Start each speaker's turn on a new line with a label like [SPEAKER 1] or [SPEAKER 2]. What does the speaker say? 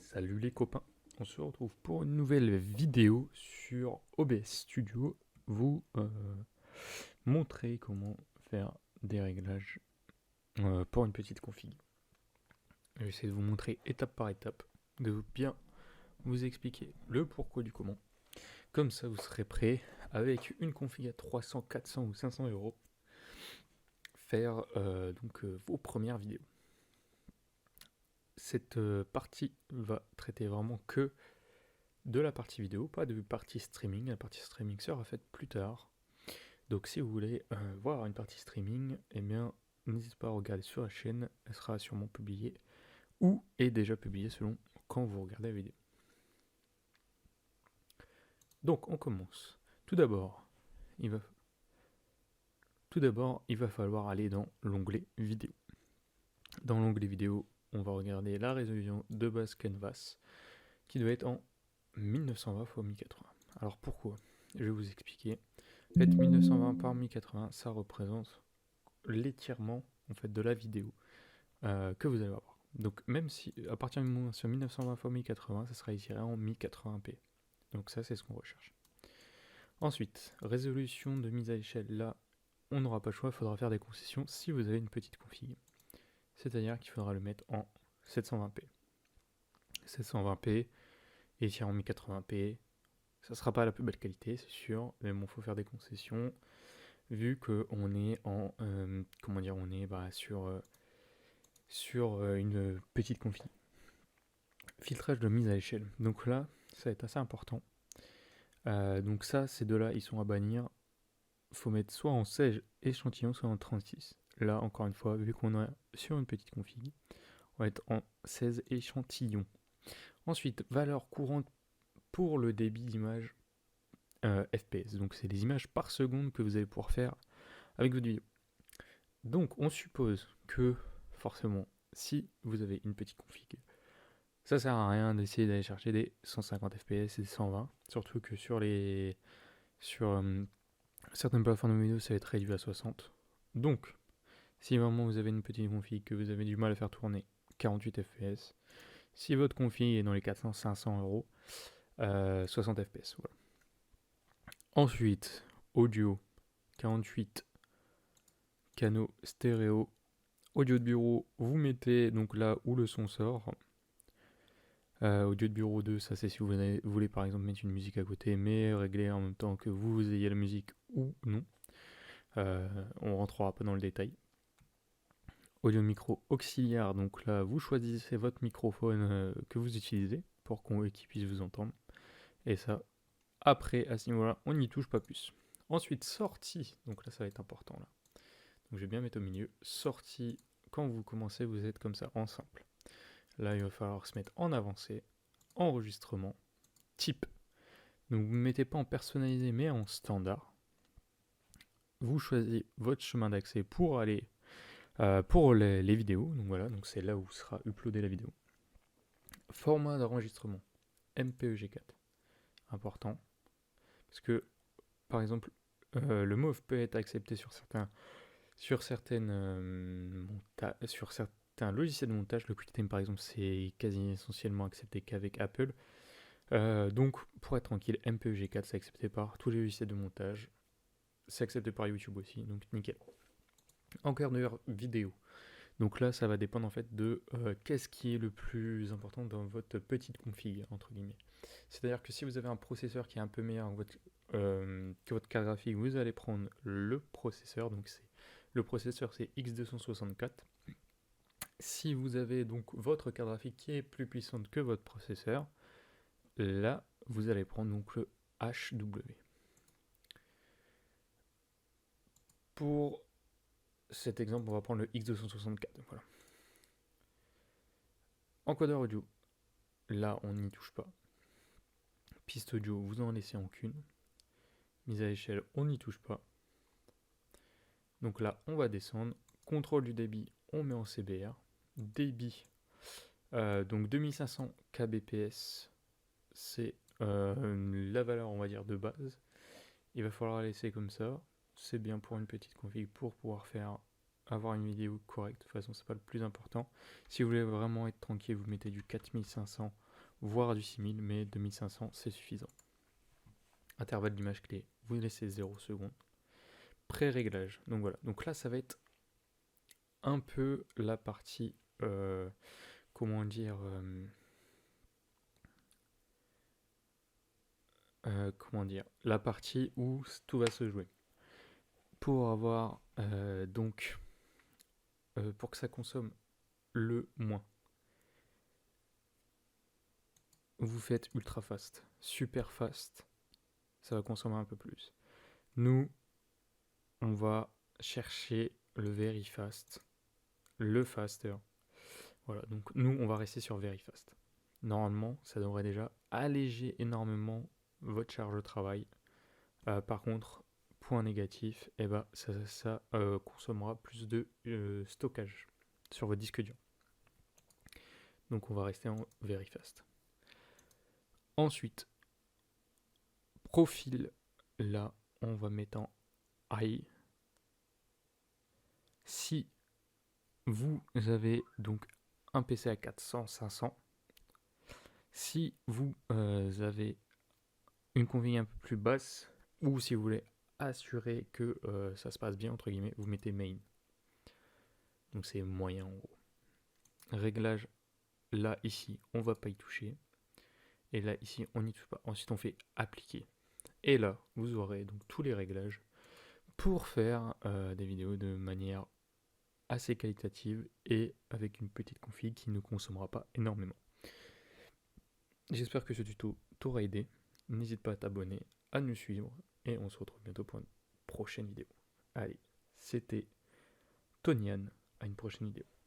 [SPEAKER 1] Salut les copains, on se retrouve pour une nouvelle vidéo sur OBS Studio, vous montrer comment faire des réglages pour une petite config. J'essaie de vous montrer étape par étape, de bien vous expliquer le pourquoi du comment. Comme ça vous serez prêt avec une config à 300, 400 ou 500 euros faire vos premières vidéos. Cette partie va traiter vraiment que de la partie vidéo, pas de partie streaming. La partie streaming sera faite plus tard. Donc si vous voulez voir une partie streaming, eh bien n'hésitez pas à regarder sur la chaîne, elle sera sûrement publiée ou est déjà publiée selon quand vous regardez la vidéo. Donc on commence. Tout d'abord, il va falloir aller dans l'onglet vidéo. Dans l'onglet vidéo, on va regarder la résolution de base Canvas qui doit être en 1920 x 1080. Alors pourquoi? Je vais vous expliquer. En fait, 1920 par 1080, ça représente l'étirement en fait, de la vidéo que vous allez avoir. Donc même si à partir du moment sur 1920 x 1080, ça sera étiré en 1080p. Donc ça, c'est ce qu'on recherche. Ensuite, résolution de mise à échelle. Là, on n'aura pas le choix, il faudra faire des concessions si vous avez une petite config. C'est-à-dire qu'il faudra le mettre en 720p. 720p, étiré en 1080p, ça sera pas la plus belle qualité, c'est sûr, mais bon, faut faire des concessions vu qu'on est en on est sur une petite config. Filtrage de mise à l'échelle. Donc là, ça va être assez important. Donc ça, ces deux-là, ils sont à bannir. Il faut mettre soit en 16 échantillon, soit en 36. Là, encore une fois, vu qu'on est sur une petite config, on va être en 16 échantillons. Ensuite, valeur courante pour le débit d'image FPS. Donc c'est les images par seconde que vous allez pouvoir faire avec votre vidéo. Donc on suppose que forcément, si vous avez une petite config, ça sert à rien d'essayer d'aller chercher des 150 fps et des 120, surtout que sur certaines plateformes de vidéo, ça va être réduit à 60. Donc, si vraiment vous avez une petite config que vous avez du mal à faire tourner 48 fps, si votre config est dans les 400-500 euros, 60 fps. Voilà. Ensuite, audio 48 canaux stéréo. Audio de bureau, vous mettez donc là où le son sort. Audio de bureau 2, ça c'est si vous voulez par exemple mettre une musique à côté, mais régler en même temps que vous ayez la musique ou non. On rentrera pas dans le détail. Audio micro auxiliaire, donc là vous choisissez votre microphone que vous utilisez pour qu'il puisse vous entendre. Et ça, après à ce niveau-là, on n'y touche pas plus. Ensuite, sortie, donc là ça va être important là. Donc je vais bien mettre au milieu. Sortie, quand vous commencez, vous êtes comme ça en simple. Là, il va falloir se mettre en avancé, enregistrement, type. Donc vous ne mettez pas en personnalisé mais en standard. Vous choisissez votre chemin d'accès pour aller pour les vidéos. Donc voilà, donc c'est là où sera uploadée la vidéo. Format d'enregistrement MPEG-4. Important. Parce que par exemple, le MOV peut être accepté sur certains logiciels de montage. Le QuickTime par exemple, c'est quasi essentiellement accepté qu'avec Apple. Donc, pour être tranquille, MPEG-4, c'est accepté par tous les logiciels de montage. C'est accepté par YouTube aussi, donc nickel. Encodeur vidéo. Donc là, ça va dépendre en fait de qu'est-ce qui est le plus important dans votre petite config, entre guillemets. C'est-à-dire que si vous avez un processeur qui est un peu meilleur que votre carte graphique, vous allez prendre le processeur. Donc le processeur, c'est X264. Si vous avez donc votre carte graphique qui est plus puissante que votre processeur, là, vous allez prendre donc le HW. Pour cet exemple, on va prendre le X264. Voilà. Encodeur audio, là, on n'y touche pas. Piste audio, vous en laissez en qu'une. Mise à l'échelle, on n'y touche pas. Donc là, on va descendre. Contrôle du débit, on met en CBR. Débit, donc 2500 kbps, c'est la valeur, on va dire, de base. Il va falloir la laisser comme ça. C'est bien pour une petite config pour pouvoir avoir une vidéo correcte. De toute façon, c'est pas le plus important. Si vous voulez vraiment être tranquille, vous mettez du 4500 voire du 6000, mais 2500 c'est suffisant. Intervalle d'image clé, vous laissez 0 secondes. Pré-réglage, donc voilà. Donc là, ça va être un peu la partie, comment dire, la partie où tout va se jouer. Pour avoir, pour que ça consomme le moins, vous faites ultra fast. Super fast, ça va consommer un peu plus. Nous, on va chercher le very fast, le faster. Voilà, donc nous, on va rester sur very fast. Normalement, ça devrait déjà alléger énormément votre charge de travail. Par contre, point négatif, eh ben, ça consommera plus de stockage sur votre disque dur. Donc on va rester en very fast. Ensuite, profil, là, on va mettre en high. Si vous avez donc un PC à 400, 500, si vous avez une config un peu plus basse, ou si vous voulez assurer que ça se passe bien, entre guillemets, vous mettez main. Donc c'est moyen en gros. Réglage, là, ici, on va pas y toucher. Et là, ici, on n'y touche pas. Ensuite, on fait appliquer. Et là, vous aurez donc tous les réglages pour faire des vidéos de manière assez qualitative et avec une petite config qui ne consommera pas énormément. J'espère que ce tuto t'aura aidé. N'hésite pas à t'abonner, à nous suivre et on se retrouve bientôt pour une prochaine vidéo. Allez, c'était Tonian, à une prochaine vidéo.